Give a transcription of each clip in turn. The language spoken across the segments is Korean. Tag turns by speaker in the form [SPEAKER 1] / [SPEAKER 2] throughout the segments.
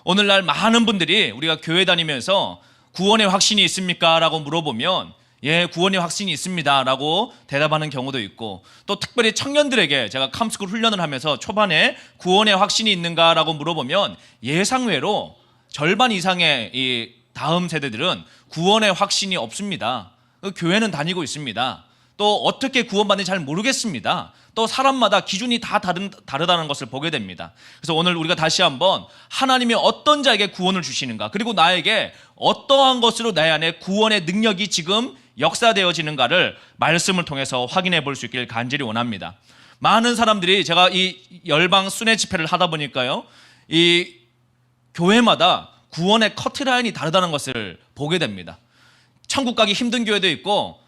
[SPEAKER 1] 오늘날 많은 분들이 우리가 교회 다니면서 구원의 확신이 있습니까? 라고 물어보면 예, 구원의 확신이 있습니다 라고 대답하는 경우도 있고, 또 특별히 청년들에게 제가 캄스쿨 훈련을 하면서 초반에 구원의 확신이 있는가 라고 물어보면 예상외로 절반 이상의 이 다음 세대들은 구원의 확신이 없습니다. 교회는 다니고 있습니다. 또 어떻게 구원받는지 잘 모르겠습니다. 또 사람마다 기준이 다 다르다는 것을 보게 됩니다. 그래서 오늘 우리가 다시 한번 하나님이 어떤 자에게 구원을 주시는가, 그리고 나에게 어떠한 것으로 내 안에 구원의 능력이 지금 역사되어지는가를 말씀을 통해서 확인해 볼 수 있기를 간절히 원합니다. 많은 사람들이, 제가 이 열방 순회 집회를 하다 보니까요, 이 교회마다 구원의 커트라인이 다르다는 것을 보게 됩니다. 천국 가기 힘든 교회도 있고,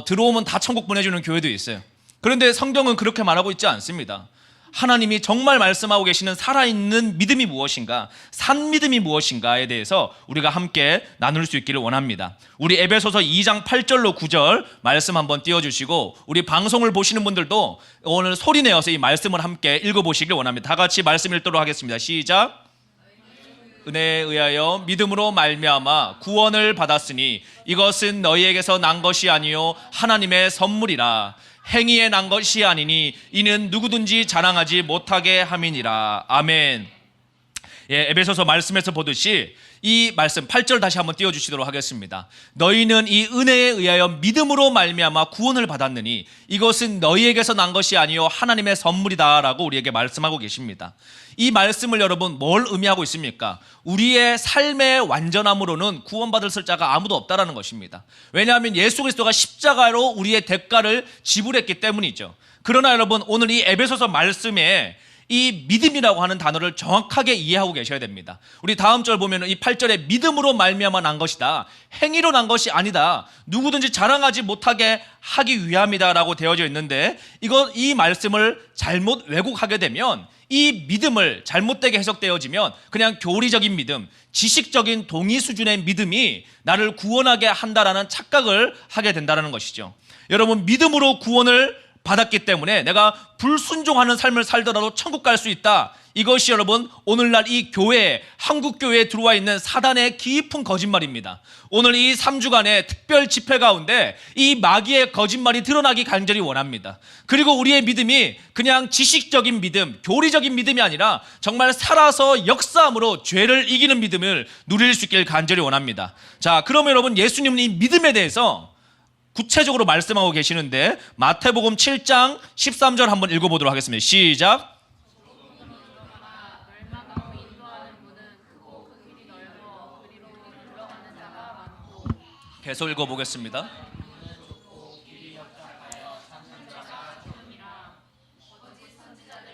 [SPEAKER 1] 들어오면 다 천국 보내주는 교회도 있어요. 그런데 성경은 그렇게 말하고 있지 않습니다. 하나님이 정말 말씀하고 계시는 살아있는 믿음이 무엇인가, 산 믿음이 무엇인가에 대해서 우리가 함께 나눌 수 있기를 원합니다. 우리 에베소서 2장 8절로 9절 말씀 한번 띄워주시고, 우리 방송을 보시는 분들도 오늘 소리 내어서 이 말씀을 함께 읽어보시길 원합니다. 다 같이 말씀 읽도록 하겠습니다. 시작. 은혜에 의하여 믿음으로 말미암아 구원을 받았으니 이것은 너희에게서 난 것이 아니요 하나님의 선물이라. 행위에 난 것이 아니니 이는 누구든지 자랑하지 못하게 함이니라. 아멘. 예, 에베소서 말씀에서 보듯이 이 말씀 8절 다시 한번 띄워주시도록 하겠습니다. 너희는 이 은혜에 의하여 믿음으로 말미암아 구원을 받았느니 이것은 너희에게서 난 것이 아니요 하나님의 선물이다 라고 우리에게 말씀하고 계십니다. 이 말씀을 여러분 뭘 의미하고 있습니까? 우리의 삶의 완전함으로는 구원받을 자가 아무도 없다라는 것입니다. 왜냐하면 예수 그리스도가 십자가로 우리의 대가를 지불했기 때문이죠. 그러나 여러분, 오늘 이 에베소서 말씀에 이 믿음이라고 하는 단어를 정확하게 이해하고 계셔야 됩니다. 우리 다음 절 보면 이 8절에 믿음으로 말미암아 난 것이다, 행위로 난 것이 아니다, 누구든지 자랑하지 못하게 하기 위함이다 라고 되어져 있는데, 이 말씀을 잘못 왜곡하게 되면, 이 믿음을 잘못되게 해석되어지면 그냥 교리적인 믿음, 지식적인 동의 수준의 믿음이 나를 구원하게 한다라는 착각을 하게 된다는 것이죠. 여러분, 믿음으로 구원을 받았기 때문에 내가 불순종하는 삶을 살더라도 천국 갈 수 있다. 이것이 여러분 오늘날 이 교회, 한국 교회에 들어와 있는 사단의 깊은 거짓말입니다. 오늘 이 3주간의 특별 집회 가운데 이 마귀의 거짓말이 드러나기 간절히 원합니다. 그리고 우리의 믿음이 그냥 지식적인 믿음, 교리적인 믿음이 아니라 정말 살아서 역사함으로 죄를 이기는 믿음을 누릴 수 있길 간절히 원합니다. 자, 그러면 여러분, 예수님은 이 믿음에 대해서 구체적으로 말씀하고 계시는데, 마태복음 7장 13절 한번 읽어보도록 하겠습니다. 시작. 계속 읽어보겠습니다.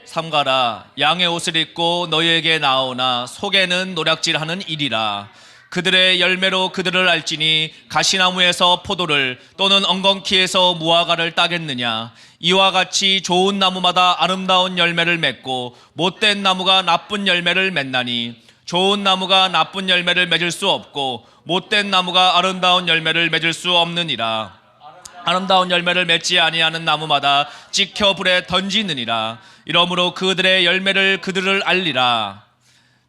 [SPEAKER 1] 삼가라, 양의 옷을 입고 너희에게 나오나 속에는 노략질하는 일이라. 그들의 열매로 그들을 알지니 가시나무에서 포도를 또는 엉겅퀴에서 무화과를 따겠느냐. 이와 같이 좋은 나무마다 아름다운 열매를 맺고 못된 나무가 나쁜 열매를 맺나니 좋은 나무가 나쁜 열매를 맺을 수 없고 못된 나무가 아름다운 열매를 맺을 수 없느니라. 아름다운 열매를 맺지 아니하는 나무마다 찍혀 불에 던지느니라. 이러므로 그들의 열매를 그들을 알리라.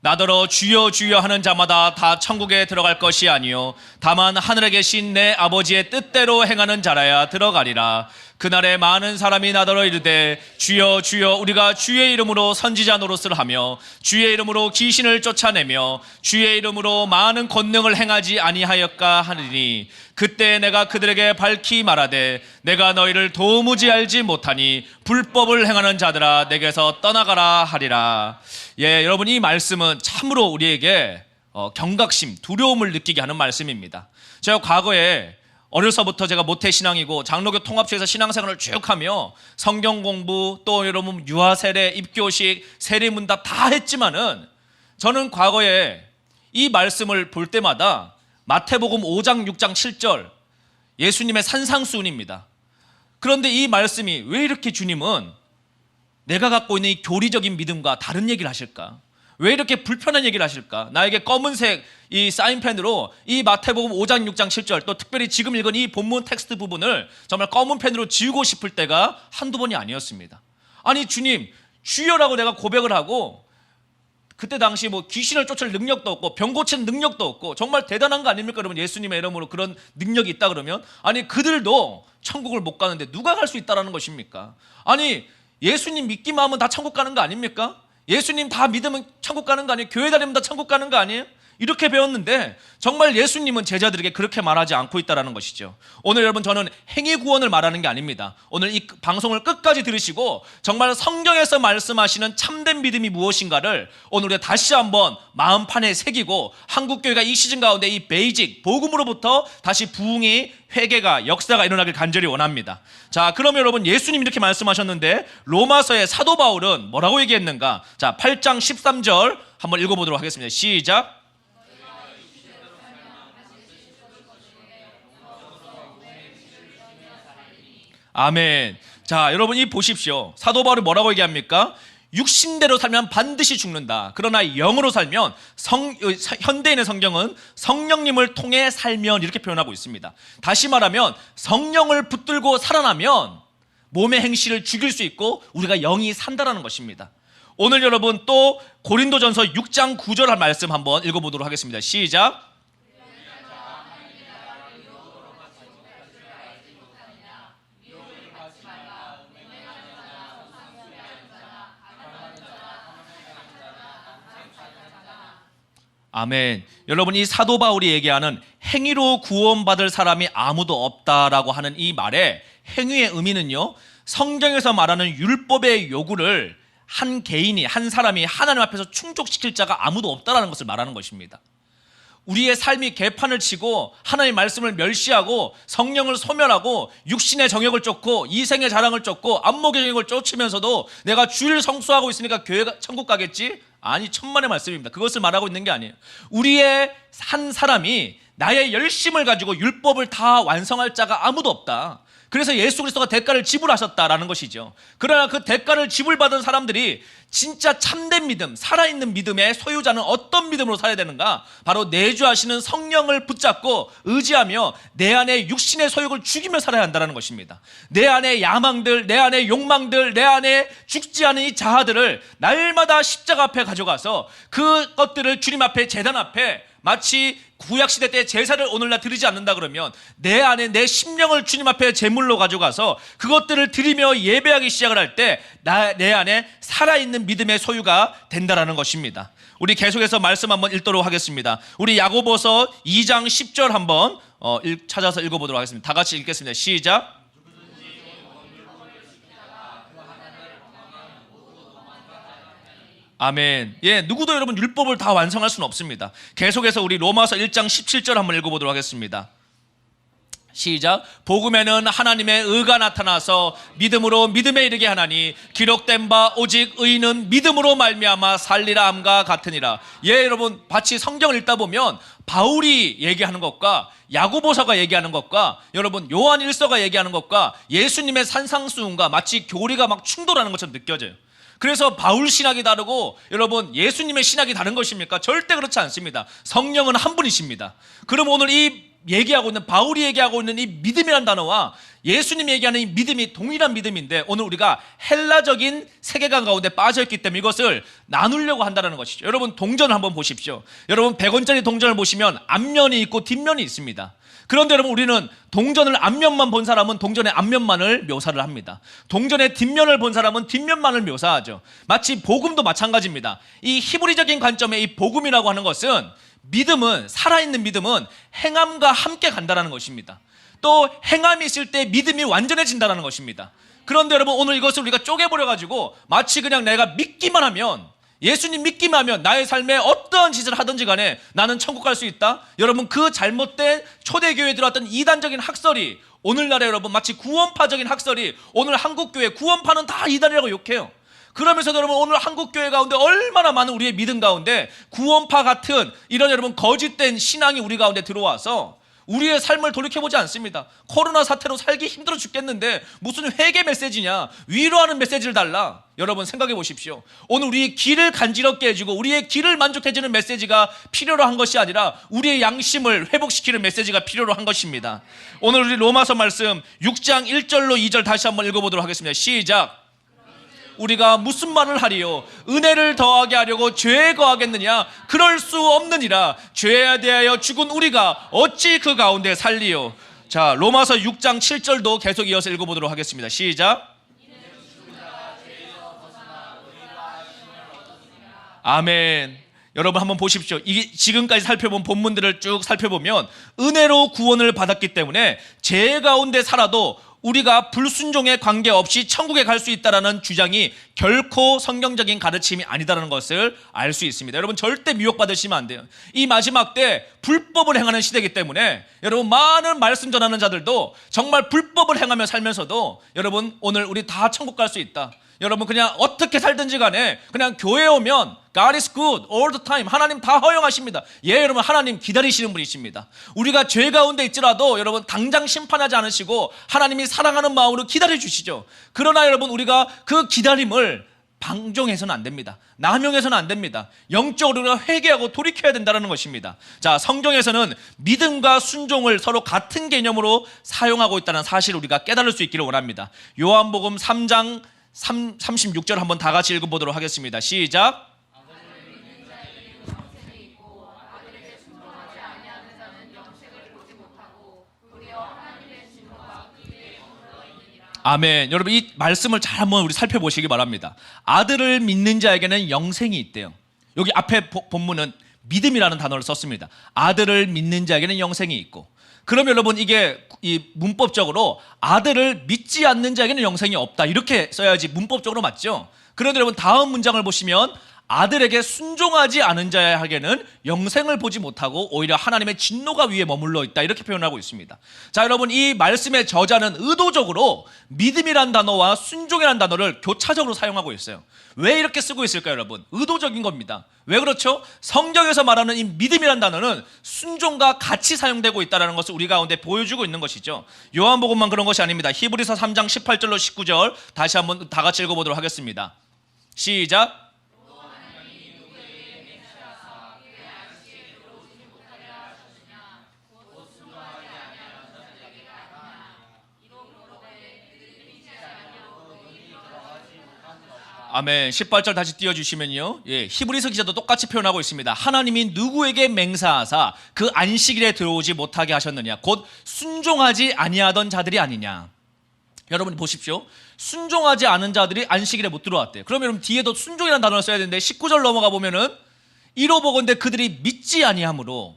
[SPEAKER 1] 나더러 주여 주여 하는 자마다 다 천국에 들어갈 것이 아니요 다만 하늘에 계신 내 아버지의 뜻대로 행하는 자라야 들어가리라. 그날에 많은 사람이 나더러 이르되 주여 주여 우리가 주의 이름으로 선지자 노릇을 하며 주의 이름으로 귀신을 쫓아내며 주의 이름으로 많은 권능을 행하지 아니하였까 하느니 그때 내가 그들에게 밝히 말하되 내가 너희를 도무지 알지 못하니 불법을 행하는 자들아 내게서 떠나가라 하리라. 예, 여러분, 이 말씀은 참으로 우리에게 경각심, 두려움을 느끼게 하는 말씀입니다. 제가 과거에 어려서부터 제가 모태신앙이고 장로교 통합체에서 신앙생활을 쭉 하며 성경 공부, 또 여러분 유아세례, 입교식, 세례문답 다 했지만은 저는 과거에 이 말씀을 볼 때마다 마태복음 5장, 6장, 7절 예수님의 산상수훈입니다. 그런데 이 말씀이 왜 이렇게 주님은 내가 갖고 있는 이 교리적인 믿음과 다른 얘기를 하실까? 왜 이렇게 불편한 얘기를 하실까? 나에게 검은색 이 사인펜으로 이 마태복음 5장, 6장, 7절, 또 특별히 지금 읽은 이 본문 텍스트 부분을 정말 검은 펜으로 지우고 싶을 때가 한두 번이 아니었습니다. 아니 주님, 주여라고 내가 고백을 하고 그때 당시 뭐 귀신을 쫓을 능력도 없고 병 고치는 능력도 없고 정말 대단한 거 아닙니까? 여러분 예수님의 이름으로 그런 능력이 있다 그러면 아니 그들도 천국을 못 가는데 누가 갈 수 있다라는 것입니까? 아니 예수님 믿기만 하면 다 천국 가는 거 아닙니까? 예수님 다 믿으면 천국 가는 거 아니에요? 교회 다니면 다 천국 가는 거 아니에요? 이렇게 배웠는데 정말 예수님은 제자들에게 그렇게 말하지 않고 있다는 것이죠. 오늘 여러분 저는 행위 구원을 말하는 게 아닙니다. 오늘 이 방송을 끝까지 들으시고 정말 성경에서 말씀하시는 참된 믿음이 무엇인가를 오늘 우리가 다시 한번 마음판에 새기고 한국교회가 이 시즌 가운데 이 베이직 복음으로부터 다시 부흥이 회개가 역사가 일어나길 간절히 원합니다. 자, 그러면 여러분 예수님이 이렇게 말씀하셨는데 로마서의 사도 바울은 뭐라고 얘기했는가? 자, 8장 13절 한번 읽어보도록 하겠습니다. 시작. 아멘. 자, 여러분 이 보십시오. 사도 바울이 뭐라고 얘기합니까? 육신대로 살면 반드시 죽는다. 그러나 영으로 살면 현대인의 성경은 성령님을 통해 살면 이렇게 표현하고 있습니다. 다시 말하면 성령을 붙들고 살아나면 몸의 행실을 죽일 수 있고 우리가 영이 산다라는 것입니다. 오늘 여러분 또 고린도전서 6장 9절 말씀 한번 읽어보도록 하겠습니다. 시작. 아멘. 여러분 이 사도 바울이 얘기하는 행위로 구원받을 사람이 아무도 없다라고 하는 이 말의 행위의 의미는요, 성경에서 말하는 율법의 요구를 한 개인이 한 사람이 하나님 앞에서 충족시킬 자가 아무도 없다라는 것을 말하는 것입니다. 우리의 삶이 개판을 치고 하나님의 말씀을 멸시하고 성령을 소멸하고 육신의 정욕을 쫓고 이생의 자랑을 쫓고 안목의 정욕을 쫓으면서도 내가 주일 성수하고 있으니까 교회가 천국 가겠지? 아니, 천만의 말씀입니다. 그것을 말하고 있는 게 아니에요. 우리의 한 사람이 나의 열심을 가지고 율법을 다 완성할 자가 아무도 없다. 그래서 예수 그리스도가 대가를 지불하셨다라는 것이죠. 그러나 그 대가를 지불받은 사람들이 진짜 참된 믿음, 살아있는 믿음의 소유자는 어떤 믿음으로 살아야 되는가? 바로 내주하시는 성령을 붙잡고 의지하며 내 안에 육신의 소욕을 죽이며 살아야 한다는 것입니다. 내 안에 야망들, 내 안에 욕망들, 내 안에 죽지 않은 이 자아들을 날마다 십자가 앞에 가져가서 그것들을 주님 앞에 재단 앞에 마치 구약시대 때 제사를 오늘날 드리지 않는다 그러면 내 안에 내 심령을 주님 앞에 제물로 가져가서 그것들을 드리며 예배하기 시작을 할 때 내 안에 살아있는 믿음의 소유가 된다라는 것입니다. 우리 계속해서 말씀 한번 읽도록 하겠습니다. 우리 야고보서 2장 10절 한번 찾아서 읽어보도록 하겠습니다. 다 같이 읽겠습니다. 시작. 아멘. 예, 누구도 여러분 율법을 다 완성할 수는 없습니다. 계속해서 우리 로마서 1장 17절 한번 읽어보도록 하겠습니다. 시작. 복음에는 하나님의 의가 나타나서 믿음으로 믿음에 이르게 하나니 기록된 바 오직 의인은 믿음으로 말미암아 살리라 함과 같으니라. 예, 여러분 마치 성경을 읽다 보면 바울이 얘기하는 것과 야고보서가 얘기하는 것과 여러분 요한일서가 얘기하는 것과 예수님의 산상수훈과 마치 교리가 막 충돌하는 것처럼 느껴져요. 그래서 바울 신학이 다르고 여러분 예수님의 신학이 다른 것입니까? 절대 그렇지 않습니다. 성령은 한 분이십니다. 그럼 오늘 이 얘기하고 있는 바울이 얘기하고 있는 이 믿음이란 단어와 예수님이 얘기하는 이 믿음이 동일한 믿음인데 오늘 우리가 헬라적인 세계관 가운데 빠져있기 때문에 이것을 나누려고 한다는 것이죠. 여러분 동전을 한번 보십시오. 여러분 100원짜리 동전을 보시면 앞면이 있고 뒷면이 있습니다. 그런데 여러분 우리는 동전을 앞면만 본 사람은 동전의 앞면만을 묘사를 합니다. 동전의 뒷면을 본 사람은 뒷면만을 묘사하죠. 마치 복음도 마찬가지입니다. 이 히브리적인 관점의 이 복음이라고 하는 것은 믿음은 살아있는 믿음은 행함과 함께 간다는 것입니다. 또 행함이 있을 때 믿음이 완전해진다는 것입니다. 그런데 여러분 오늘 이것을 우리가 쪼개버려가지고 마치 그냥 내가 믿기만 하면 예수님 믿기만 하면 나의 삶에 어떠한 짓을 하든지 간에 나는 천국 갈 수 있다? 여러분 그 잘못된 초대교회에 들어왔던 이단적인 학설이 오늘날에 여러분 마치 구원파적인 학설이 오늘 한국교회 구원파는 다 이단이라고 욕해요. 그러면서도 여러분 오늘 한국교회 가운데 얼마나 많은 우리의 믿음 가운데 구원파 같은 이런 여러분 거짓된 신앙이 우리 가운데 들어와서 우리의 삶을 돌이켜보지 않습니다. 코로나 사태로 살기 힘들어 죽겠는데 무슨 회개 메시지냐, 위로하는 메시지를 달라. 여러분 생각해 보십시오. 오늘 우리의 길을 간지럽게 해주고 우리의 길을 만족해주는 메시지가 필요로 한 것이 아니라 우리의 양심을 회복시키는 메시지가 필요로 한 것입니다. 오늘 우리 로마서 말씀 6장 1절로 2절 다시 한번 읽어보도록 하겠습니다. 시작. 우리가 무슨 말을 하리요? 은혜를 더하게 하려고 죄에 거하겠느냐? 그럴 수 없느니라. 죄에 대하여 죽은 우리가 어찌 그 가운데 살리요? 자, 로마서 6장 7절도 계속 이어서 읽어보도록 하겠습니다. 시작. 아멘. 여러분 한번 보십시오. 이게 지금까지 살펴본 본문들을 쭉 살펴보면 은혜로 구원을 받았기 때문에 죄 가운데 살아도 우리가 불순종에 관계없이 천국에 갈 수 있다는 주장이 결코 성경적인 가르침이 아니다라는 것을 알 수 있습니다. 여러분 절대 미혹받으시면 안 돼요. 이 마지막 때 불법을 행하는 시대이기 때문에 여러분 많은 말씀 전하는 자들도 정말 불법을 행하며 살면서도 여러분 오늘 우리 다 천국 갈 수 있다. 여러분 그냥 어떻게 살든지 간에 그냥 교회에 오면 God is good all the time. 하나님 다 허용하십니다. 예, 여러분 하나님 기다리시는 분이십니다. 우리가 죄 가운데 있더라도 여러분 당장 심판하지 않으시고 하나님이 사랑하는 마음으로 기다려 주시죠. 그러나 여러분 우리가 그 기다림을 방종해서는 안 됩니다. 남용해서는 안 됩니다. 영적으로 우리가 회개하고 돌이켜야 된다는 것입니다. 자, 성경에서는 믿음과 순종을 서로 같은 개념으로 사용하고 있다는 사실을 우리가 깨달을 수 있기를 원합니다. 요한복음 3장 36절 한번 다 같이 읽어보도록 하겠습니다. 시작. 아멘. 여러분 이 말씀을 잘 한번 우리 살펴보시기 바랍니다. 아들을 믿는 자에게는 영생이 있대요. 여기 앞에 본문은 믿음이라는 단어를 썼습니다. 아들을 믿는 자에게는 영생이 있고, 그러면 여러분 이게 이 문법적으로 아들을 믿지 않는 자에게는 영생이 없다 이렇게 써야지 문법적으로 맞죠? 그런데 여러분 다음 문장을 보시면 아들에게 순종하지 않은 자에게는 영생을 보지 못하고 오히려 하나님의 진노가 위에 머물러 있다 이렇게 표현하고 있습니다. 자, 여러분 이 말씀의 저자는 의도적으로 믿음이란 단어와 순종이란 단어를 교차적으로 사용하고 있어요. 왜 이렇게 쓰고 있을까요, 여러분? 의도적인 겁니다. 왜 그렇죠? 성경에서 말하는 이 믿음이란 단어는 순종과 같이 사용되고 있다는 것을 우리 가운데 보여주고 있는 것이죠. 요한복음만 그런 것이 아닙니다. 히브리서 3장 18절로 19절 다시 한번 다 같이 읽어보도록 하겠습니다. 시작. 아멘. 18절 다시 띄워주시면요. 예, 히브리서 기자도 똑같이 표현하고 있습니다. 하나님이 누구에게 맹세하사 그 안식일에 들어오지 못하게 하셨느냐? 곧 순종하지 아니하던 자들이 아니냐? 여러분 보십시오. 순종하지 않은 자들이 안식일에 못 들어왔대요. 그러면 여러분 뒤에도 순종이라는 단어를 써야 되는데 19절 넘어가 보면은 이로보건대 그들이 믿지 아니함으로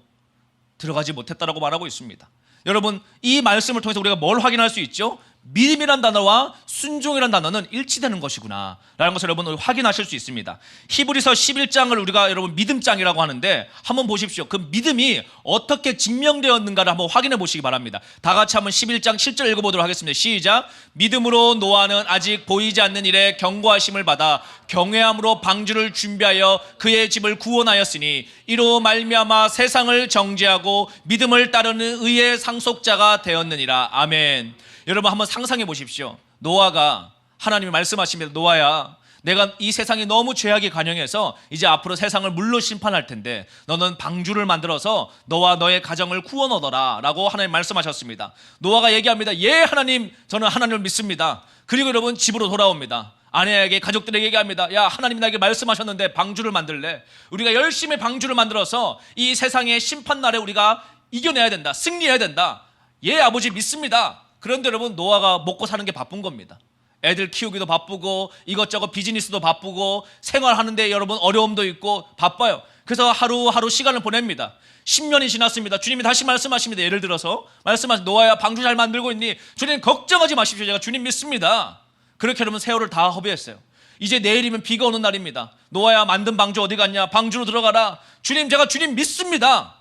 [SPEAKER 1] 들어가지 못했다라고 말하고 있습니다. 여러분 이 말씀을 통해서 우리가 뭘 확인할 수 있죠? 믿음이란 단어와 순종이란 단어는 일치되는 것이구나 라는 것을 여러분 확인하실 수 있습니다. 히브리서 11장을 우리가 여러분 믿음장이라고 하는데 한번 보십시오. 그 믿음이 어떻게 증명되었는가를 한번 확인해 보시기 바랍니다. 다 같이 한번 11장 7절 읽어보도록 하겠습니다. 시작. 믿음으로 노아는 아직 보이지 않는 일에 경고하심을 받아 경외함으로 방주를 준비하여 그의 집을 구원하였으니 이로 말미암아 세상을 정죄하고 믿음을 따르는 의의 상속자가 되었느니라. 아멘. 여러분 한번 상상해 보십시오. 노아가 하나님이 말씀하십니다. 노아야, 내가 이 세상이 너무 죄악이 관영해서 이제 앞으로 세상을 물로 심판할 텐데 너는 방주를 만들어서 너와 너의 가정을 구원 얻어라 라고 하나님 말씀하셨습니다. 노아가 얘기합니다. 예, 하나님, 저는 하나님을 믿습니다. 그리고 여러분 집으로 돌아옵니다. 아내에게, 가족들에게 얘기합니다. 야, 하나님이 나에게 말씀하셨는데 방주를 만들래? 우리가 열심히 방주를 만들어서 이 세상의 심판날에 우리가 이겨내야 된다, 승리해야 된다. 예, 아버지 믿습니다. 그런데 여러분 노아가 먹고 사는 게 바쁜 겁니다. 애들 키우기도 바쁘고 이것저것 비즈니스도 바쁘고 생활하는데 여러분 어려움도 있고 바빠요. 그래서 하루하루 시간을 보냅니다. 10년이 지났습니다. 주님이 다시 말씀하십니다. 예를 들어서 말씀하십니다. 노아야, 방주 잘 만들고 있니? 주님 걱정하지 마십시오. 제가 주님 믿습니다. 그렇게 여러분 세월을 다 허비했어요. 이제 내일이면 비가 오는 날입니다. 노아야, 만든 방주 어디 갔냐? 방주로 들어가라. 주님, 제가 주님 믿습니다.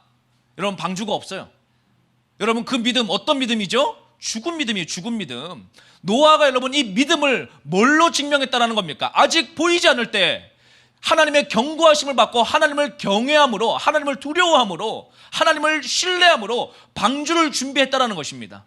[SPEAKER 1] 여러분 방주가 없어요. 여러분 그 믿음 어떤 믿음이죠? 죽은 믿음이에요. 죽은 믿음. 노아가 여러분 이 믿음을 뭘로 증명했다라는 겁니까? 아직 보이지 않을 때 하나님의 경고하심을 받고 하나님을 경외함으로, 하나님을 두려워함으로, 하나님을 신뢰함으로 방주를 준비했다라는 것입니다.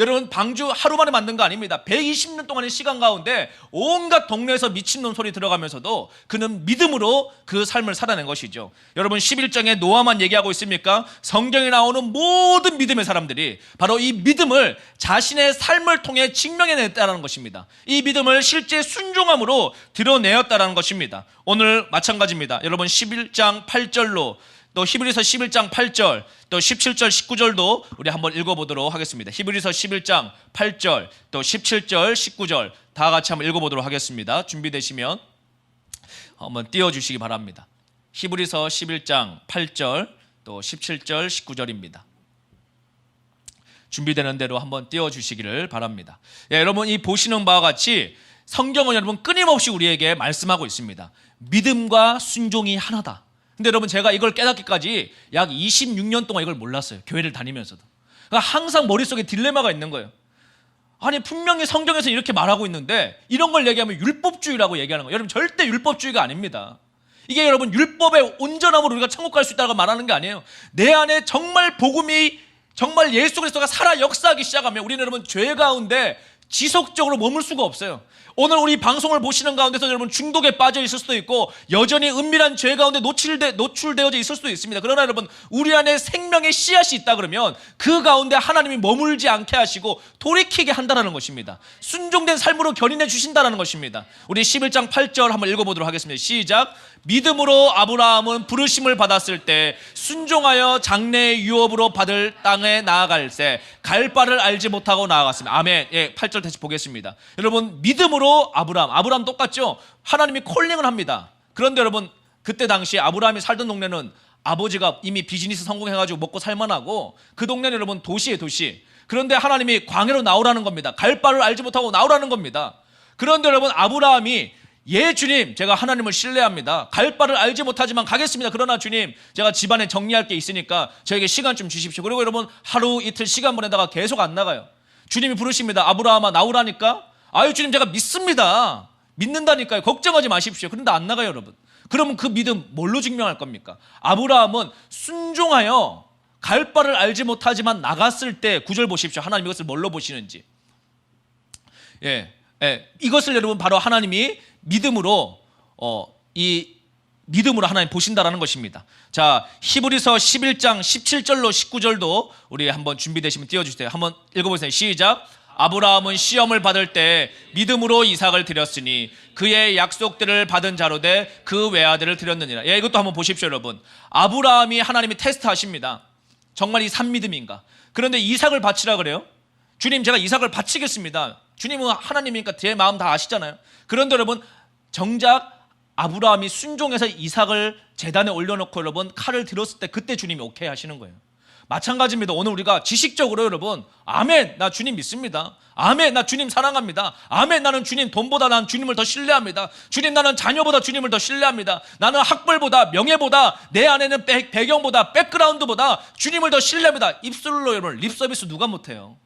[SPEAKER 1] 여러분 방주 하루 만에 만든 거 아닙니다. 120년 동안의 시간 가운데 온갖 동네에서 미친놈 소리 들어가면서도 그는 믿음으로 그 삶을 살아낸 것이죠. 여러분 11장에 노아만 얘기하고 있습니까? 성경에 나오는 모든 믿음의 사람들이 바로 이 믿음을 자신의 삶을 통해 증명해냈다는 것입니다. 이 믿음을 실제 순종함으로 드러내었다는 것입니다. 오늘 마찬가지입니다. 여러분 11장 8절로 또 히브리서 11장 8절 또 17절 19절도 우리 한번 읽어보도록 하겠습니다. 히브리서 11장 8절 또 17절 19절 다 같이 한번 읽어보도록 하겠습니다. 준비되시면 한번 띄워주시기 바랍니다. 히브리서 11장 8절 또 17절 19절입니다. 준비되는 대로 한번 띄워주시기를 바랍니다. 여러분 이 보시는 바와 같이 성경은 여러분 끊임없이 우리에게 말씀하고 있습니다. 믿음과 순종이 하나다. 근데 여러분 제가 이걸 깨닫기까지 약 26년 동안 이걸 몰랐어요. 교회를 다니면서도. 그러니까 항상 머릿속에 딜레마가 있는 거예요. 아니 분명히 성경에서 이렇게 말하고 있는데 이런 걸 얘기하면 율법주의라고 얘기하는 거예요. 여러분 절대 율법주의가 아닙니다. 이게 여러분 율법의 온전함으로 우리가 천국 갈 수 있다고 말하는 게 아니에요. 내 안에 정말 복음이 정말 예수 그리스도가 살아 역사하기 시작하면 우리는 여러분 죄 가운데 지속적으로 머물 수가 없어요. 오늘 우리 방송을 보시는 가운데서 여러분 중독에 빠져 있을 수도 있고 여전히 은밀한 죄 가운데 노출되어져 있을 수도 있습니다. 그러나 여러분 우리 안에 생명의 씨앗이 있다 그러면 그 가운데 하나님이 머물지 않게 하시고 돌이키게 한다는 것입니다. 순종된 삶으로 견인해 주신다는 것입니다. 우리 11장 8절 한번 읽어보도록 하겠습니다. 시작. 믿음으로 아브라함은 부르심을 받았을 때 순종하여 장래의 유업으로 받을 땅에 나아갈새 갈 바를 알지 못하고 나아갔습니다. 아멘. 8절 다시 보겠습니다. 여러분 믿음으로 아브라함 똑같죠? 하나님이 콜링을 합니다. 그런데 여러분 그때 당시 아브라함이 살던 동네는 아버지가 이미 비즈니스 성공해가지고 먹고 살만하고 그 동네는 여러분 도시예요, 도시. 그런데 하나님이 광야로 나오라는 겁니다. 갈 바를 알지 못하고 나오라는 겁니다. 그런데 여러분 아브라함이 예 주님 제가 하나님을 신뢰합니다. 갈 바를 알지 못하지만 가겠습니다. 그러나 주님 제가 집안에 정리할 게 있으니까 저에게 시간 좀 주십시오. 그리고 여러분 하루 이틀 시간 보내다가 계속 안 나가요. 주님이 부르십니다. 아브라함아 나오라니까. 아유 주님 제가 믿습니다. 믿는다니까요. 걱정하지 마십시오. 그런데 안 나가요 여러분. 그러면 그 믿음 뭘로 증명할 겁니까? 아브라함은 순종하여 갈 바를 알지 못하지만 나갔을 때 9절 보십시오. 하나님 이것을 뭘로 보시는지. 이것을 여러분 바로 하나님이 믿음으로 믿음으로 하나님 보신다라는 것입니다. 자, 히브리서 11장 17절로 19절도 우리 한번 준비되시면 띄워주세요. 한번 읽어보세요. 시작. 아브라함은 시험을 받을 때 믿음으로 이삭을 드렸으니 그의 약속들을 받은 자로 돼 그 외아들을 드렸느니라. 이것도 한번 보십시오 여러분. 아브라함이 하나님이 테스트하십니다. 정말 이 산믿음인가? 그런데 이삭을 바치라 그래요. 주님 제가 이삭을 바치겠습니다. 주님은 하나님이니까 제 마음 다 아시잖아요. 그런데 여러분 정작 아브라함이 순종해서 이삭을 제단에 올려놓고 여러분 칼을 들었을 때 그때 주님이 오케이 하시는 거예요. 마찬가지입니다. 오늘 우리가 지식적으로 여러분 아멘 나 주님 믿습니다. 아멘 나 주님 사랑합니다. 아멘 나는 주님 돈보다 난 주님을 더 신뢰합니다. 주님 나는 자녀보다 주님을 더 신뢰합니다. 나는 학벌보다 명예보다 내 안에는 배경보다 백그라운드보다 주님을 더 신뢰합니다. 입술로 여러분 립서비스 누가 못해요?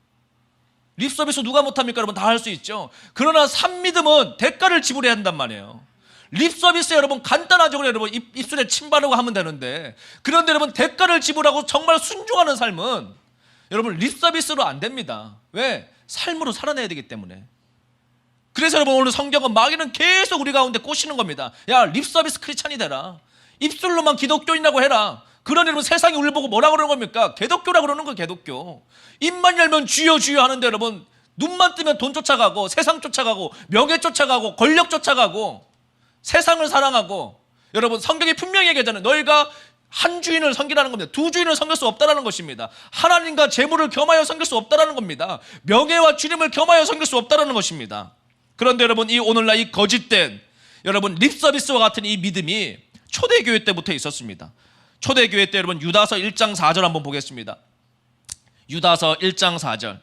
[SPEAKER 1] 립서비스 누가 못합니까? 여러분 다 할 수 있죠. 그러나 산믿음은 대가를 지불해야 한단 말이에요. 립서비스 여러분 간단하죠. 여러분 입술에 침 바르고 하면 되는데 그런데 여러분 대가를 지불하고 정말 순종하는 삶은 여러분 립서비스로 안 됩니다. 왜? 삶으로 살아내야 되기 때문에. 그래서 여러분 오늘 성경은 마귀는 계속 우리 가운데 꼬시는 겁니다. 야 립서비스 크리스찬이 되라. 입술로만 기독교인이라고 해라. 그런 여러분 세상이 우리를 보고 뭐라 그러는 겁니까? 개독교라고 그러는 거예요. 개독교. 입만 열면 주여 주여 하는데 여러분 눈만 뜨면 돈 쫓아가고 세상 쫓아가고 명예 쫓아가고 권력 쫓아가고 세상을 사랑하고 여러분 성경이 분명히 얘기하잖아요. 너희가 한 주인을 섬기라는 겁니다. 두 주인을 섬길 수 없다는 것입니다. 하나님과 재물을 겸하여 섬길 수 없다는 겁니다. 명예와 주님을 겸하여 섬길 수 없다는 것입니다. 그런데 여러분 이 오늘날 이 거짓된 여러분 립서비스와 같은 이 믿음이 초대교회 때부터 있었습니다. 초대교회 때 여러분 유다서 1장 4절 한번 보겠습니다. 유다서 1장 4절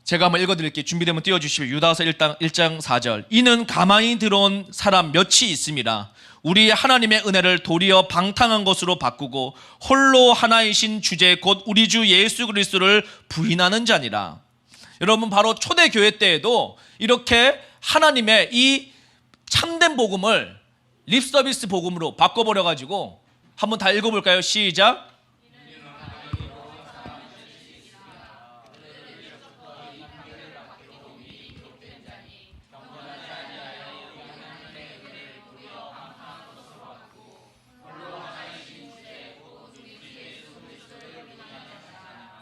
[SPEAKER 1] 제가 한번 읽어드릴게요. 준비되면 띄워주시면 유다서 1장 4절 이는 가만히 들어온 사람 몇이 있음이라 우리 하나님의 은혜를 도리어 방탕한 것으로 바꾸고 홀로 하나이신 주제 곧 우리 주 예수 그리스도를 부인하는 자니라. 여러분 바로 초대교회 때에도 이렇게 하나님의 이 참된 복음을 립서비스 복음으로 바꿔버려가지고 한번 다 읽어볼까요? 시작.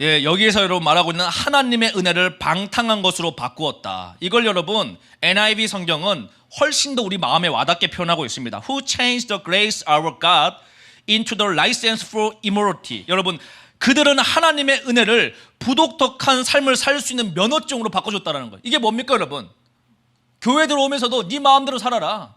[SPEAKER 1] 예, 여기에서 여러분 말하고 있는 하나님의 은혜를 방탕한 것으로 바꾸었다. 이걸 여러분 NIV 성경은 훨씬 더 우리 마음에 와닿게 표현하고 있습니다. Who changed the grace our God into the license for immorality. 여러분, 그들은 하나님의 은혜를 부독특한 삶을 살 수 있는 면허증으로 바꿔줬다는 거예요. 이게 뭡니까 여러분? 교회 들어오면서도 네 마음대로 살아라.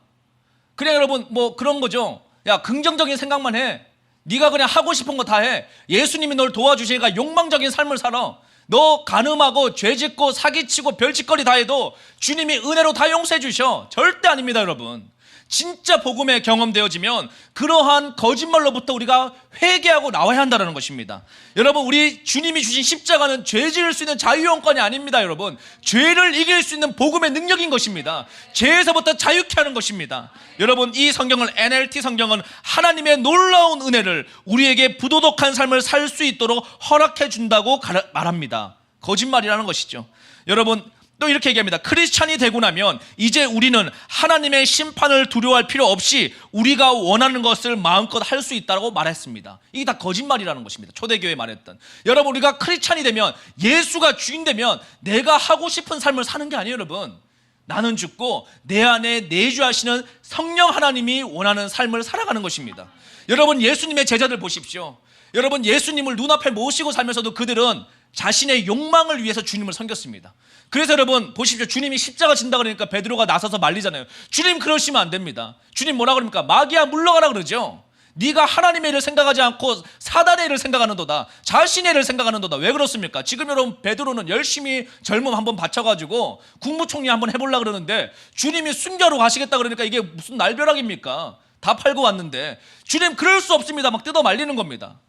[SPEAKER 1] 그냥 여러분 뭐 그런 거죠. 야, 긍정적인 생각만 해. 네가 그냥 하고 싶은 거 다 해. 예수님이 널 도와주시니까 욕망적인 삶을 살아. 너 간음하고 죄짓고 사기치고 별짓거리 다 해도 주님이 은혜로 다 용서해 주셔. 절대 아닙니다 여러분. 진짜 복음에 경험되어지면 그러한 거짓말로부터 우리가 회개하고 나와야 한다는 것입니다. 여러분, 우리 주님이 주신 십자가는 죄 지을 수 있는 자유용권이 아닙니다. 여러분, 죄를 이길 수 있는 복음의 능력인 것입니다. 죄에서부터 자유케 하는 것입니다. 여러분, 이 성경을 NLT 성경은 하나님의 놀라운 은혜를 우리에게 부도덕한 삶을 살 수 있도록 허락해 준다고 말합니다. 거짓말이라는 것이죠. 여러분, 또 이렇게 얘기합니다. 크리스찬이 되고 나면 이제 우리는 하나님의 심판을 두려워할 필요 없이 우리가 원하는 것을 마음껏 할 수 있다고 말했습니다. 이게 다 거짓말이라는 것입니다. 초대교회 말했던. 여러분, 우리가 크리스찬이 되면, 예수가 주인 되면 내가 하고 싶은 삶을 사는 게 아니에요. 여러분, 나는 죽고 내 안에 내주하시는 성령 하나님이 원하는 삶을 살아가는 것입니다. 여러분, 예수님의 제자들 보십시오. 여러분, 예수님을 눈앞에 모시고 살면서도 그들은 자신의 욕망을 위해서 주님을 섬겼습니다. 그래서 여러분 보십시오. 주님이 십자가 진다 그러니까 베드로가 나서서 말리잖아요. 주님, 그러시면 안 됩니다. 주님 뭐라 그럽니까? 마귀야, 물러가라 그러죠. 네가 하나님의 일을 생각하지 않고 사단의 일을 생각하는도다. 자신의 일을 생각하는도다. 왜 그렇습니까? 지금 여러분 베드로는 열심히 젊음 한번 바쳐가지고 국무총리 한번 해보려고 그러는데 주님이 순교로 가시겠다 그러니까 이게 무슨 날벼락입니까? 다 팔고 왔는데 주님 그럴 수 없습니다. 막 뜯어 말리는 겁니다.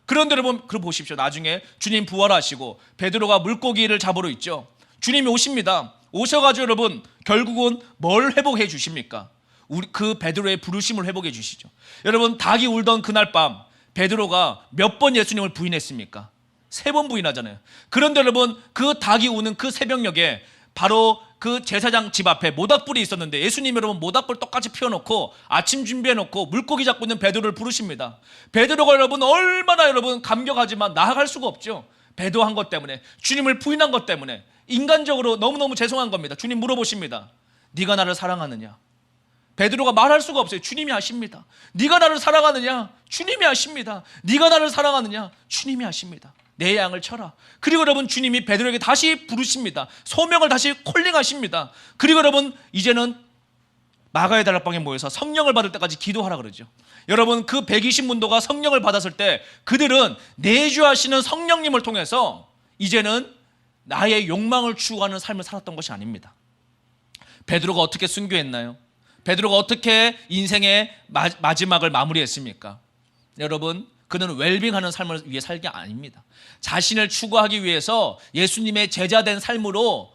[SPEAKER 1] 그런데 여러분 그걸 보십시오. 나중에 주님 부활하시고 베드로가 물고기를 잡으러 있죠. 주님이 오십니다. 오셔가지고 여러분 결국은 뭘 회복해 주십니까? 우리 그 베드로의 부르심을 회복해 주시죠. 여러분, 닭이 울던 그날 밤 베드로가 몇 번 예수님을 부인했습니까? 3번 부인하잖아요. 그런데 여러분 그 닭이 우는 그 새벽녘에 바로 그 제사장 집 앞에 모닥불이 있었는데 예수님이 여러분 모닥불 똑같이 피워놓고 아침 준비해놓고 물고기 잡고 있는 베드로를 부르십니다. 베드로가 여러분 얼마나 여러분 감격하지만 나아갈 수가 없죠. 배도한 것 때문에, 주님을 부인한 것 때문에 인간적으로 너무너무 죄송한 겁니다. 주님 물어보십니다. 네가 나를 사랑하느냐? 베드로가 말할 수가 없어요. 주님이 아십니다. 네가 나를 사랑하느냐? 주님이 아십니다. 네가 나를 사랑하느냐? 주님이 아십니다. 내 양을 쳐라. 그리고 여러분 주님이 베드로에게 다시 부르십니다. 소명을 다시 콜링하십니다. 그리고 여러분 이제는 마가의 다락방에 모여서 성령을 받을 때까지 기도하라 그러죠. 여러분 그 120문도가 성령을 받았을 때 그들은 내주하시는 성령님을 통해서 이제는 나의 욕망을 추구하는 삶을 살았던 것이 아닙니다. 베드로가 어떻게 순교했나요? 베드로가 어떻게 인생의 마지막을 마무리했습니까? 여러분, 그는 웰빙하는 삶을 위해 살 게 아닙니다. 자신을 추구하기 위해서 예수님의 제자된 삶으로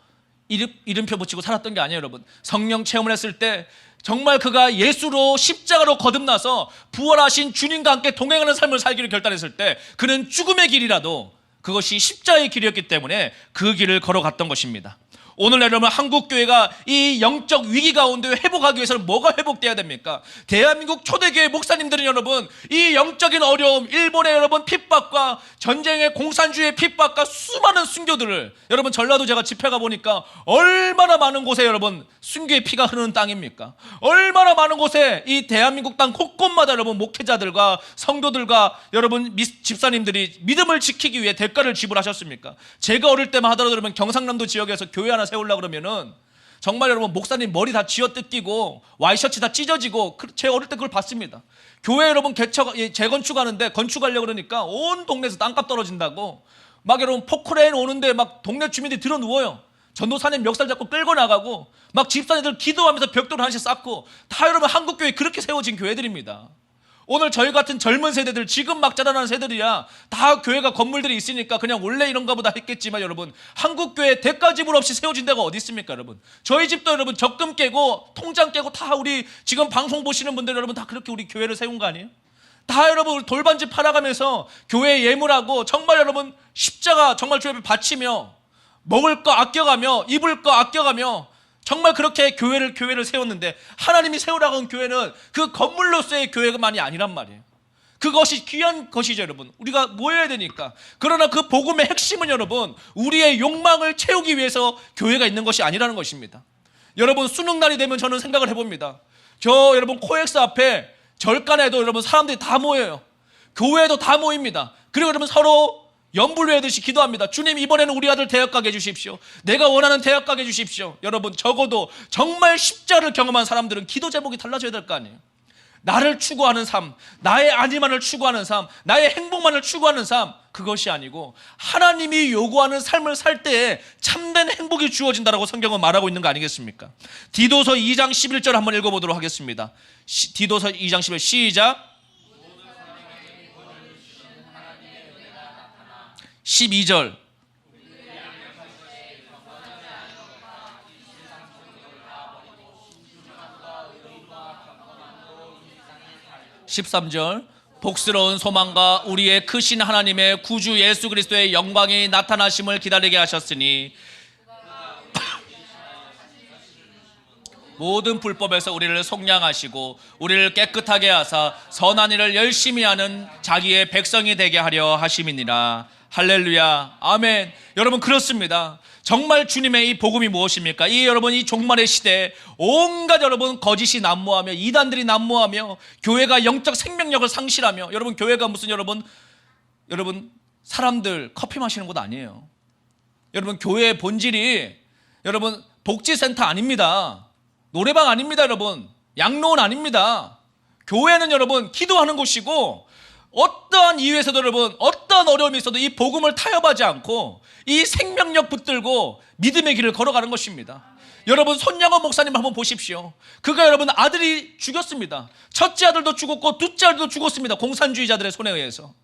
[SPEAKER 1] 이름표 붙이고 살았던 게 아니에요. 여러분, 성령 체험을 했을 때 정말 그가 예수로 십자가로 거듭나서 부활하신 주님과 함께 동행하는 삶을 살기를 결단했을 때 그는 죽음의 길이라도 그것이 십자가의 길이었기 때문에 그 길을 걸어갔던 것입니다. 오늘 여러분 한국교회가 이 영적 위기 가운데 회복하기 위해서는 뭐가 회복돼야 됩니까? 대한민국 초대교회 목사님들은 여러분 이 영적인 어려움, 일본의 여러분 핍박과 전쟁의 공산주의의 핍박과 수많은 순교들을, 여러분 전라도 제가 집회 가보니까 얼마나 많은 곳에 여러분 순교의 피가 흐르는 땅입니까? 얼마나 많은 곳에 이 대한민국 땅 곳곳마다 여러분 목회자들과 성도들과 여러분 집사님들이 믿음을 지키기 위해 대가를 지불하셨습니까? 제가 어릴 때만 하더라도 여러분 경상남도 지역에서 교회 하나 세우려고 그러면은 정말 여러분 목사님 머리 다 쥐어뜯기고 와이셔츠 다 찢어지고, 제 어릴 때 그걸 봤습니다. 교회 여러분 재건축하는데 건축하려고 그러니까 온 동네에서 땅값 떨어진다고 막 여러분 포크레인 오는데 막 동네 주민들이 들어 누워요. 전도사님 멱살 잡고 끌고 나가고 막 집사님들 기도하면서 벽돌 하나씩 쌓고, 다 여러분 한국교회 그렇게 세워진 교회들입니다. 오늘 저희 같은 젊은 세대들, 지금 막 자라나는 세대들이야 다 교회가 건물들이 있으니까 그냥 원래 이런가 보다 했겠지만 여러분 한국교회 대가 지불 없이 세워진 데가 어디 있습니까? 여러분 저희 집도 여러분 적금 깨고 통장 깨고 다 우리 지금 방송 보시는 분들 여러분 다 그렇게 우리 교회를 세운 거 아니에요? 다 여러분 돌반지 팔아가면서 교회 예물하고 정말 여러분 십자가 정말 주 앞에 바치며 먹을 거 아껴가며 입을 거 아껴가며 정말 그렇게 교회를 세웠는데, 하나님이 세우라고 한 교회는 그 건물로서의 교회만이 아니란 말이에요. 그것이 귀한 것이죠, 여러분. 우리가 모여야 되니까. 그러나 그 복음의 핵심은 여러분, 우리의 욕망을 채우기 위해서 교회가 있는 것이 아니라는 것입니다. 여러분, 수능날이 되면 저는 생각을 해봅니다. 여러분 코엑스 앞에 절간에도 여러분 사람들이 다 모여요. 교회에도 다 모입니다. 그리고 여러분 서로 연불회하듯이 기도합니다. 주님, 이번에는 우리 아들 대학 가게 해주십시오. 내가 원하는 대학 가게 해주십시오. 여러분, 적어도 정말 십자를 경험한 사람들은 기도 제목이 달라져야 될 거 아니에요. 나를 추구하는 삶, 나의 안위만을 추구하는 삶, 나의 행복만을 추구하는 삶, 그것이 아니고 하나님이 요구하는 삶을 살 때에 참된 행복이 주어진다라고 성경은 말하고 있는 거 아니겠습니까? 디도서 2장 11절 한번 읽어보도록 하겠습니다. 디도서 2장 11절 시작. 12절 13절 복스러운 소망과 우리의 크신 하나님의 구주 예수 그리스도의 영광이 나타나심을 기다리게 하셨으니 모든 불법에서 우리를 속량하시고 우리를 깨끗하게 하사 선한 일을 열심히 하는 자기의 백성이 되게 하려 하심이니라. 할렐루야, 아멘. 여러분, 그렇습니다. 정말 주님의 이 복음이 무엇입니까? 여러분, 이 종말의 시대에 온갖 여러분 거짓이 난무하며 이단들이 난무하며 교회가 영적 생명력을 상실하며, 여러분 교회가 무슨 여러분 사람들 커피 마시는 곳 아니에요. 여러분, 교회의 본질이 여러분 복지센터 아닙니다. 노래방 아닙니다. 여러분, 양로원 아닙니다. 교회는 여러분 기도하는 곳이고, 어떠한 이유에서도 여러분 어떠한 어려움이 있어도 이 복음을 타협하지 않고 이 생명력 붙들고 믿음의 길을 걸어가는 것입니다. 여러분, 손양원 목사님 한번 보십시오. 그가 여러분 아들이 죽였습니다. 첫째 아들도 죽었고 둘째 아들도 죽었습니다. 공산주의자들의 손에 의해서.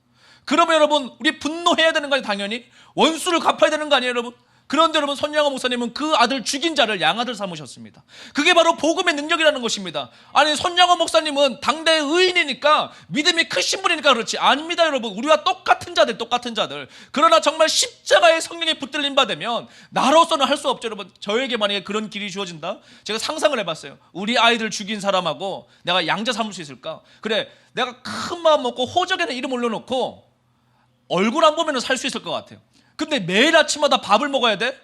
[SPEAKER 1] 그러면 여러분 우리 분노해야 되는 거 아니에요? 당연히 원수를 갚아야 되는 거 아니에요, 여러분? 그런데 여러분, 손양원 목사님은 그 아들 죽인 자를 양아들 삼으셨습니다. 그게 바로 복음의 능력이라는 것입니다. 아니, 손양원 목사님은 당대의 의인이니까 믿음이 크신 분이니까 그렇지, 아닙니다. 여러분, 우리와 똑같은 자들. 그러나 정말 십자가의 성령에 붙들림 받으면 나로서는 할 수 없죠. 여러분, 저에게 만약에 그런 길이 주어진다, 제가 상상을 해봤어요. 우리 아이들 죽인 사람하고 내가 양자 삼을 수 있을까? 그래, 내가 큰 마음 먹고 호적에는 이름 올려놓고 얼굴 안 보면 살 수 있을 것 같아요. 근데 매일 아침마다 밥을 먹어야 돼?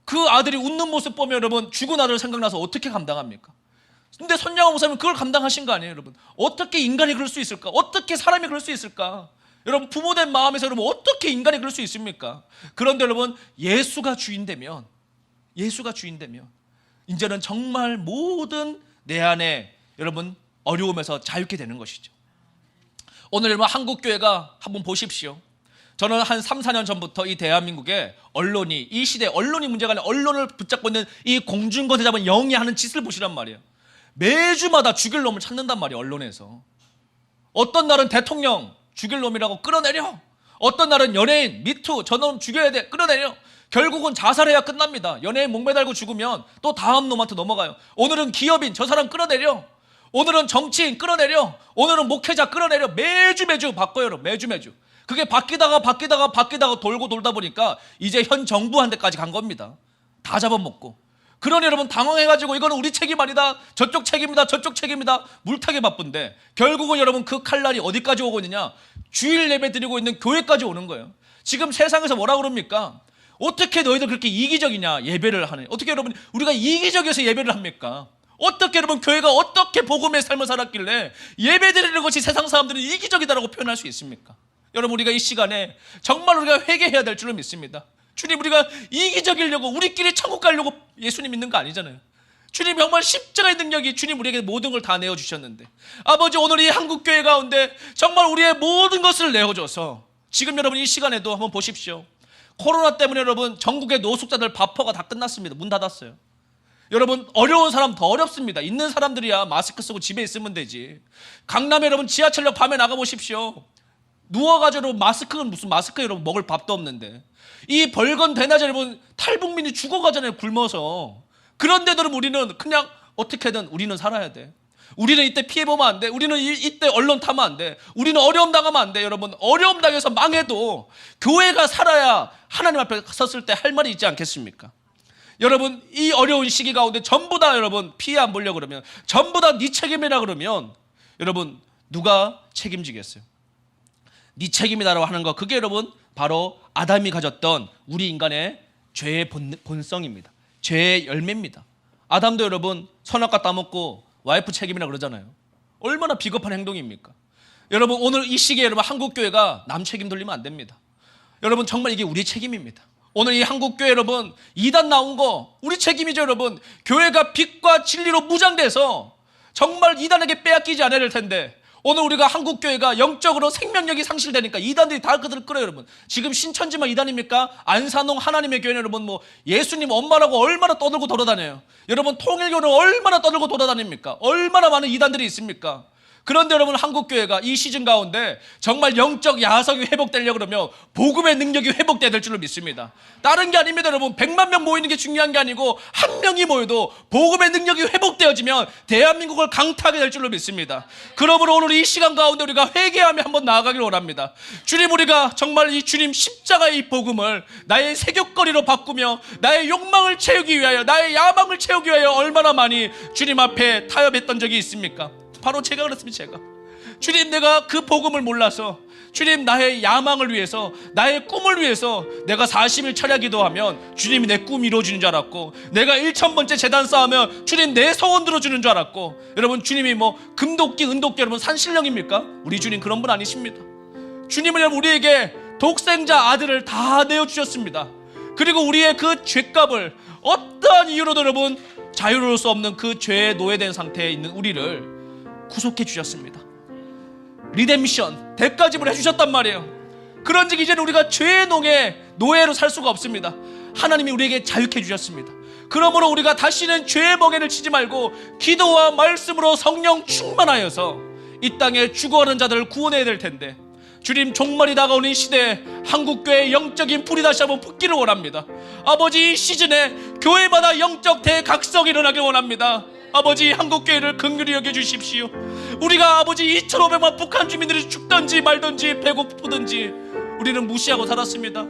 [SPEAKER 1] 그 아들이 웃는 모습 보면 여러분 죽은 아들 생각나서 어떻게 감당합니까? 근데 손양원 목사님은 그걸 감당하신 거 아니에요, 여러분? 어떻게 인간이 그럴 수 있을까? 어떻게 사람이 그럴 수 있을까? 여러분, 부모된 마음에서 여러분 어떻게 인간이 그럴 수 있습니까? 그런데 여러분, 예수가 주인되면 이제는 정말 모든 내 안에 여러분 어려움에서 자유케 되는 것이죠. 오늘 여러분 한국교회가 한번 보십시오. 저는 한 3, 4년 전부터 이 대한민국의 언론이, 이 시대 언론이 문제가 아니라 언론을 붙잡고 있는 이 공중권세 잡은 영이 하는 짓을 보시란 말이에요. 매주마다 죽일 놈을 찾는단 말이에요, 언론에서. 어떤 날은 대통령 죽일 놈이라고 끌어내려, 어떤 날은 연예인 미투 저놈 죽여야 돼 끌어내려. 결국은 자살해야 끝납니다. 연예인 목매달고 죽으면 또 다음 놈한테 넘어가요. 오늘은 기업인 저 사람 끌어내려, 오늘은 정치인 끌어내려, 오늘은 목회자 끌어내려. 매주 바꿔요, 여러분. 매주. 그게 바뀌다가 돌고 돌다 보니까 이제 현 정부한테까지 간 겁니다. 다 잡아먹고. 그러니 여러분 당황해가지고 이거는 우리 책임 아니다, 저쪽 책임이다 물타기 바쁜데, 결국은 여러분 그 칼날이 어디까지 오고 있느냐? 주일 예배 드리고 있는 교회까지 오는 거예요. 지금 세상에서 뭐라 그럽니까? 어떻게 너희들 그렇게 이기적이냐, 예배를 하는. 어떻게 여러분 우리가 이기적이어서 예배를 합니까? 어떻게 여러분 교회가 어떻게 복음의 삶을 살았길래 예배 드리는 것이 세상 사람들은 이기적이다라고 표현할 수 있습니까? 여러분, 우리가 이 시간에 정말 우리가 회개해야 될 줄을 믿습니다. 주님, 우리가 이기적이려고 우리끼리 천국 가려고 예수님 믿는 거 아니잖아요. 주님, 정말 십자가의 능력이 주님 우리에게 모든 걸 다 내어주셨는데, 아버지, 오늘 이 한국교회 가운데 정말 우리의 모든 것을 내어줘서 지금 여러분 이 시간에도 한번 보십시오. 코로나 때문에 여러분 전국의 노숙자들 밥퍼가 다 끝났습니다. 문 닫았어요. 여러분, 어려운 사람 더 어렵습니다. 있는 사람들이야 마스크 쓰고 집에 있으면 되지. 강남에 여러분 지하철역 밤에 나가보십시오. 누워가지고 마스크는 무슨 마스크, 여러분 먹을 밥도 없는데. 이 벌건 대낮에 여러분 탈북민이 죽어가잖아요, 굶어서. 그런데도 여러분 우리는 그냥 어떻게든 우리는 살아야 돼. 우리는 이때 피해보면 안 돼. 우리는 이때 언론 타면 안 돼. 우리는 어려움 당하면 안 돼. 여러분, 어려움 당해서 망해도 교회가 살아야 하나님 앞에 섰을 때 할 말이 있지 않겠습니까? 여러분, 이 어려운 시기 가운데 전부 다 여러분 피해 안 보려고 그러면, 전부 다 네 책임이라 그러면, 여러분
[SPEAKER 2] 누가 책임지겠어요? 네 책임이다라고 하는 거, 그게 여러분 바로 아담이 가졌던 우리 인간의 죄의 본성입니다. 죄의 열매입니다. 아담도 여러분 선악과 따먹고 와이프 책임이라 그러잖아요. 얼마나 비겁한 행동입니까? 여러분 오늘 이 시기에 여러분 한국교회가 남 책임 돌리면 안 됩니다. 여러분 정말 이게 우리 책임입니다. 오늘 이 한국교회 여러분 이단 나온 거 우리 책임이죠. 여러분 교회가 빛과 진리로 무장돼서 정말 이단에게 빼앗기지 않아야 될 텐데, 오늘 우리가 한국교회가 영적으로 생명력이 상실되니까 이단들이 다 그들을 끌어요. 여러분 지금 신천지만 이단입니까? 안산홍 하나님의 교회는 여러분 뭐 예수님 엄마라고 얼마나 떠들고 돌아다녀요. 여러분 통일교는 얼마나 떠들고 돌아다닙니까? 얼마나 많은 이단들이 있습니까? 그런데 여러분 한국교회가 이 시즌 가운데 정말 영적 야성이 회복되려고 그러면 복음의 능력이 회복돼야 될 줄로 믿습니다. 다른 게 아닙니다. 여러분 100만 명 모이는 게 중요한 게 아니고 한 명이 모여도 복음의 능력이 회복되어지면 대한민국을 강타하게 될 줄로 믿습니다. 그러므로 오늘 이 시간 가운데 우리가 회개하며 한번 나아가기를 원합니다. 주님, 우리가 정말 이 주님 십자가의 이 복음을 나의 세귑거리로 바꾸며 나의 욕망을 채우기 위하여, 나의 야망을 채우기 위하여 얼마나 많이 주님 앞에 타협했던 적이 있습니까? 바로 제가 그렇습니다. 제가 주님, 내가 그 복음을 몰라서 주님 나의 야망을 위해서, 나의 꿈을 위해서 내가 40일 철야 기도하면 주님이 내 꿈 이루어주는 줄 알았고, 내가 1000번째 제단 쌓으면 주님 내 소원 들어주는 줄 알았고, 여러분 주님이 뭐 금도끼 은도끼 여러분 산신령입니까? 우리 주님 그런 분 아니십니다. 주님은 여러분 우리에게 독생자 아들을 다 내어주셨습니다. 그리고 우리의 그 죄값을 어떠한 이유로도 여러분 자유로울 수 없는 그 죄에 노예된 상태에 있는 우리를 구속해 주셨습니다. 리뎀션, 대가 지불 해주셨단 말이에요. 그런즉 이제는 우리가 죄의 노예로 살 수가 없습니다. 하나님이 우리에게 자유케 주셨습니다. 그러므로 우리가 다시는 죄의 멍에를 치지 말고 기도와 말씀으로 성령 충만하여서 이 땅에 죽어가는 자들을 구원해야 될 텐데, 주님 종말이 다가오는 이 시대에 한국교회의 영적인 불이 다시 한번 붙기를 원합니다. 아버지, 이 시즌에 교회마다 영적 대각성이 일어나길 원합니다. 아버지, 한국교회를 긍휼히 여겨주십시오. 우리가 아버지 2500만 북한 주민들이 죽든지 말든지 배고프든지 우리는 무시하고 살았습니다.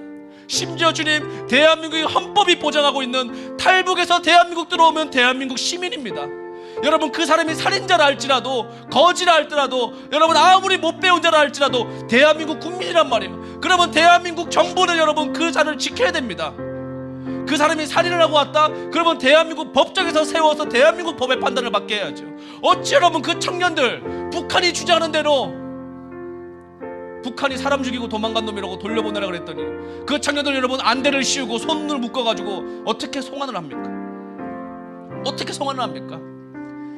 [SPEAKER 2] 심지어 주님, 대한민국의 헌법이 보장하고 있는 탈북에서 대한민국 들어오면 대한민국 시민입니다. 여러분 그 사람이 살인자라 할지라도 거지라 할지라도 여러분 아무리 못 배운 자라 할지라도 대한민국 국민이란 말이에요. 그러면 대한민국 정부는 여러분 그 자를 지켜야 됩니다. 그 사람이 살인을 하고 왔다? 그러면 대한민국 법정에서 세워서 대한민국 법의 판단을 받게 해야죠. 어찌 여러분 그 청년들 북한이 주장하는 대로 북한이 사람 죽이고 도망간 놈이라고 돌려보내라 그랬더니 그 청년들 여러분 안대를 씌우고 손을 묶어가지고 어떻게 송환을 합니까? 어떻게 송환을 합니까?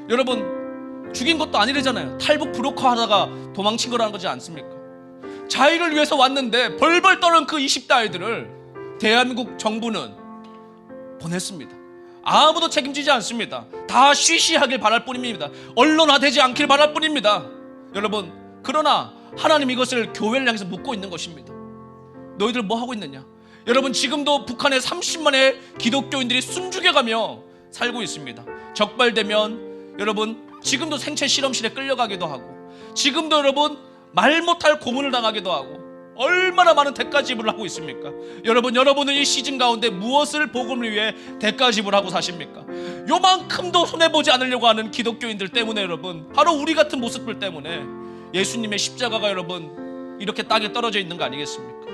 [SPEAKER 2] 여러분 죽인 것도 아니래잖아요. 탈북 브로커 하다가 도망친 거라는 거지 않습니까? 자유를 위해서 왔는데 벌벌 떠는 그 20대 아이들을 대한민국 정부는 보냈습니다. 아무도 책임지지 않습니다. 다 쉬쉬하길 바랄 뿐입니다. 언론화되지 않길 바랄 뿐입니다. 여러분, 그러나 하나님 이것을 교회를 향해서 묻고 있는 것입니다. 너희들 뭐 하고 있느냐? 여러분 지금도 북한에 30만의 기독교인들이 숨죽여가며 살고 있습니다. 적발되면 여러분 지금도 생체 실험실에 끌려가기도 하고, 지금도 여러분 말 못할 고문을 당하기도 하고, 얼마나 많은 대가 지불을 하고 있습니까? 여러분은 이 시즌 가운데 무엇을 복음을 위해 대가 지불하고 사십니까? 요만큼도 손해보지 않으려고 하는 기독교인들 때문에, 여러분 바로 우리 같은 모습들 때문에 예수님의 십자가가 여러분 이렇게 땅에 떨어져 있는 거 아니겠습니까?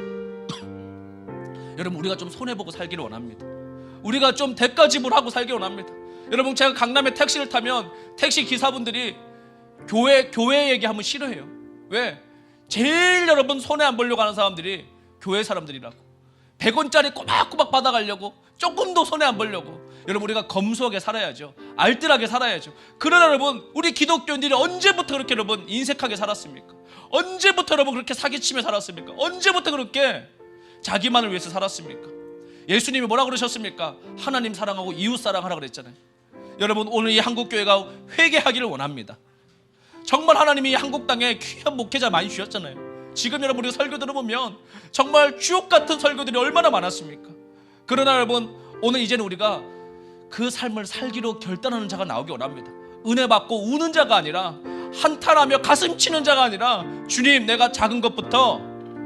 [SPEAKER 2] 여러분 우리가 좀 손해보고 살기를 원합니다. 우리가 좀 대가 지불하고 살기 원합니다. 여러분 제가 강남에 택시를 타면 택시 기사분들이 교회 얘기하면 싫어해요. 왜? 제일 여러분 손해 안 보려고 하는 사람들이 교회 사람들이라고. 100원짜리 꼬박꼬박 받아가려고, 조금 더 손해 안 보려고. 여러분 우리가 검소하게 살아야죠. 알뜰하게 살아야죠. 그러나 여러분 우리 기독교인들이 언제부터 그렇게 여러분 인색하게 살았습니까? 언제부터 여러분 그렇게 사기치며 살았습니까? 언제부터 그렇게 자기만을 위해서 살았습니까? 예수님이 뭐라 그러셨습니까? 하나님 사랑하고 이웃 사랑하라 그랬잖아요. 여러분 오늘 이 한국교회가 회개하기를 원합니다. 정말 하나님이 한국 땅에 귀한 목회자 많이 주셨잖아요. 지금 여러분 우리가 설교 들어보면 정말 주옥 같은 설교들이 얼마나 많았습니까? 그러나 여러분 오늘 이제는 우리가 그 삶을 살기로 결단하는 자가 나오기 원합니다. 은혜 받고 우는 자가 아니라, 한탄하며 가슴 치는 자가 아니라, 주님 내가 작은 것부터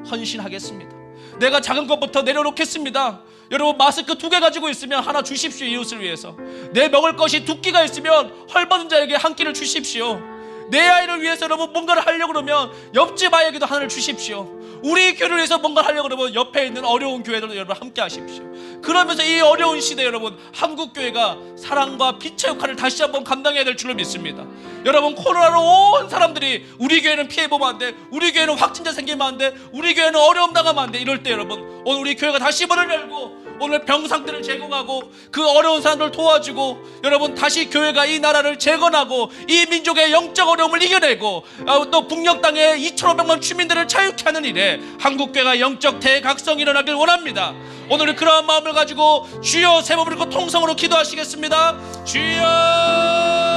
[SPEAKER 2] 헌신하겠습니다. 내가 작은 것부터 내려놓겠습니다. 여러분 마스크 2개 가지고 있으면 하나 주십시오. 이웃을 위해서. 내 먹을 것이 2끼가 있으면 헐벗은 자에게 한 끼를 주십시오. 내 아이를 위해서 여러분 뭔가를 하려고 그러면 옆집 아이에게도 하나를 주십시오. 우리 교회를 위해서 뭔가를 하려고 그러면 옆에 있는 어려운 교회들도 여러분 함께 하십시오. 그러면서 이 어려운 시대에 여러분 한국교회가 사랑과 빛의 역할을 다시 한번 감당해야 될 줄로 믿습니다. 여러분 코로나로 온 사람들이 우리 교회는 피해보면 안 돼, 우리 교회는 확진자 생기면 안 돼, 우리 교회는 어려움 당하면 안 돼. 이럴 때 여러분 오늘 우리 교회가 다시 문을 열고 오늘 병상들을 제공하고 그 어려운 사람들을 도와주고 여러분 다시 교회가 이 나라를 재건하고 이 민족의 영적 어려움을 이겨내고 또 북녘 땅에 2,500만 주민들을 자유케 하는 일에 한국교회가 영적 대각성이 일어나길 원합니다. 오늘 그러한 마음을 가지고 주여 세 번 부르고 통성으로 기도하시겠습니다. 주여